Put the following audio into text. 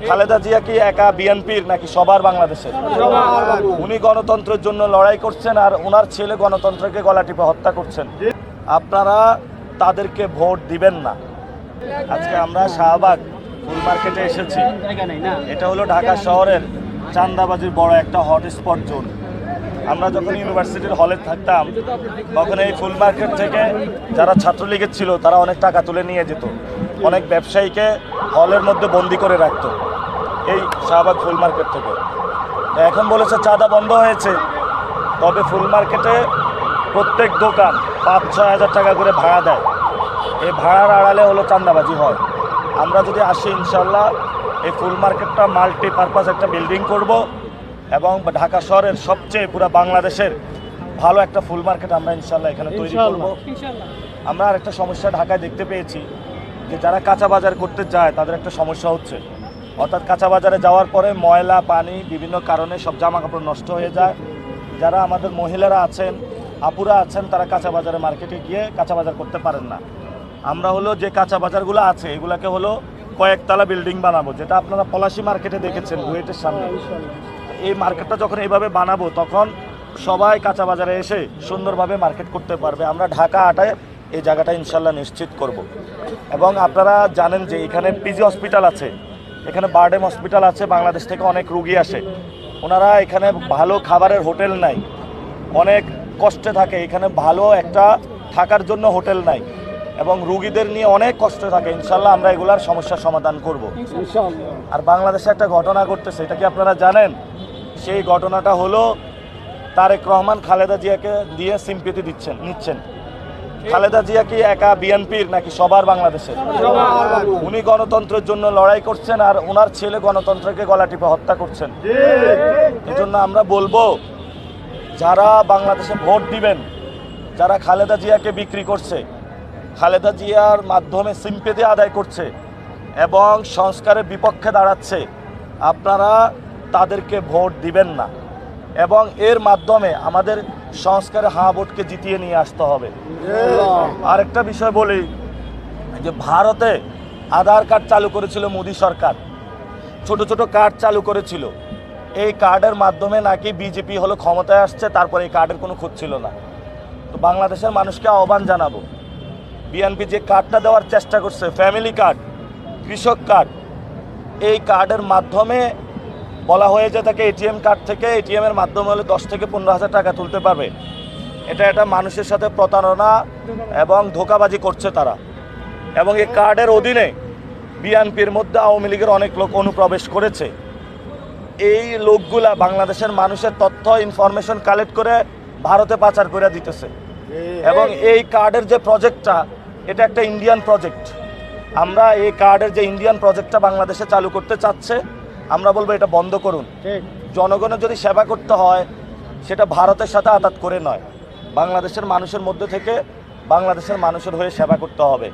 খালেদা জিয়া কি একা বিএনপির নাকি সবার বাংলাদেশের? উনি গণতন্ত্রের জন্য লড়াই করছেন আর ওনার ছেলে গণতন্ত্রকে গলা টিপে হত্যা করছেন। আপনারা তাদেরকে ভোট দিবেন না। আজকে আমরা শাহবাগ ফুল মার্কেটে এসেছি। এটা হলো ঢাকা শহরের চাঁদাবাজির বড় একটা হটস্পট জোন। আমরা যখন ইউনিভার্সিটির হলে থাকতাম তখন এই ফুল মার্কেট থেকে যারা ছাত্রলীগের ছিল তারা অনেক টাকা তুলে নিয়ে যেত, অনেক ব্যবসায়ীকে হলের মধ্যে বন্দি করে রাখতো এই শাহবাগ ফুল মার্কেট থেকে। এখন বলেছে চাঁদা বন্ধ হয়েছে, তবে ফুল মার্কেটে প্রত্যেক দোকান 5-6 হাজার টাকা করে ভাড়া দেয়। এই ভাড়ার আড়ালে হলো চাঁদাবাজি হয়। আমরা যদি আসি ইনশাল্লাহ এই ফুল মার্কেটটা মাল্টিপারপাস একটা বিল্ডিং করব এবং ঢাকা শহরের সবচেয়ে পুরো বাংলাদেশের ভালো একটা ফুল মার্কেট আমরা ইনশাল্লাহ এখানে তৈরি করব। আমরা আর একটা সমস্যা ঢাকায় দেখতে পেয়েছি যে যারা কাঁচা বাজার করতে যায় তাদের একটা সমস্যা হচ্ছে, অর্থাৎ কাঁচা বাজারে যাওয়ার পরে ময়লা পানি বিভিন্ন কারণে সব জামা কাপড় নষ্ট হয়ে যায়। যারা আমাদের মহিলারা আছেন, আপুরা আছেন, তারা কাঁচা বাজারে মার্কেটে গিয়ে কাঁচা বাজার করতে পারেন না। আমরা হলো যে কাঁচা বাজারগুলো আছে এগুলাকে হলো কয়েকতলা বিল্ডিং বানাবো, যেটা আপনারা পলাশী মার্কেটে দেখেছেন বুয়েটের সামনে। এই মার্কেটটা যখন এইভাবে বানাবো তখন সবাই কাঁচা বাজারে এসে সুন্দরভাবে মার্কেট করতে পারবে। আমরা ঢাকা আটায় এই জায়গাটা ইনশাল্লাহ নিশ্চিত করব। এবং আপনারা জানেন যে এখানে পিজি হসপিটাল আছে, এখানে বারডেম হসপিটাল আছে, বাংলাদেশ থেকে অনেক রুগী আসে। ওনারা এখানে ভালো খাবারের হোটেল নাই, অনেক কষ্টে থাকে, এখানে ভালো একটা থাকার জন্য হোটেল নাই এবং রুগীদের নিয়ে অনেক কষ্ট থাকে। ইনশাল্লাহ আমরা এগুলার সমস্যার সমাধান করব। আর বাংলাদেশে একটা ঘটনা ঘটতেছে, এটা কি আপনারা জানেন? সেই ঘটনাটা হলো তারেক রহমান খালেদা জিয়াকে দিয়ে সিম্পিতি নিচ্ছেন। খালেদা জিয়া কি একা বিএনপির নাকি সবার বাংলাদেশের? উনি গণতন্ত্রের জন্য লড়াই করছেন আর ওনার ছেলে গণতন্ত্রকে গলা টিপে হত্যা করছেন। এজন্য আমরা বলবো যারা বাংলাদেশে ভোট দিবেন, যারা খালেদা জিয়াকে বিক্রি করছে, খালেদা জিয়ার মাধ্যমে সিম্পেথি আদায় করছে এবং সংস্কারের বিপক্ষে দাঁড়াচ্ছে, আপনারা তাদেরকে ভোট দিবেন না এবং এর মাধ্যমে আমাদের সংস্কারের হাঁ ভোটকে জিতিয়ে নিয়ে আসতে হবে। আরেকটা বিষয় বলি যে ভারতে আধার কার্ড চালু করেছিল মোদী সরকার, ছোট ছোট কার্ড চালু করেছিল। এই কার্ডের মাধ্যমে নাকি বিজেপি হলো ক্ষমতায় আসছে, তারপরে এই কার্ডের কোনো খোঁজ ছিল না। তো বাংলাদেশের মানুষকে আহ্বান জানাবো, বিএনপি যে কার্ডটা দেওয়ার চেষ্টা করছে, ফ্যামিলি কার্ড, কৃষক কার্ড, এই কার্ডের মাধ্যমে বলা হয়ে যে তাকে এটিএম কার্ড থেকে এটিএমের মাধ্যমে হলে 10 থেকে 15 হাজার টাকা তুলতে পারবে। এটা মানুষের সাথে প্রতারণা এবং ধোঁকাবাজি করছে তারা। এবং এই কার্ডের অধীনে বিএনপির মধ্যে আওয়ামী লীগের অনেক লোক অনুপ্রবেশ করেছে। এই লোকগুলা বাংলাদেশের মানুষের তথ্য ইনফরমেশন কালেক্ট করে ভারতে পাচার করে দিতেছে। এবং এই কার্ডের যে প্রজেক্টটা, এটা একটা ইন্ডিয়ান প্রজেক্ট। আমরা এই কার্ডের যে ইন্ডিয়ান প্রজেক্টটা বাংলাদেশে চালু করতে চাচ্ছে, আমরা বলবো এটা বন্ধ করুন। জনগণের যদি সেবা করতে হয় সেটা ভারতের সাথে আঘাত করে নয়, বাংলাদেশের মানুষের মধ্যে থেকে বাংলাদেশের মানুষের হয়ে সেবা করতে হবে।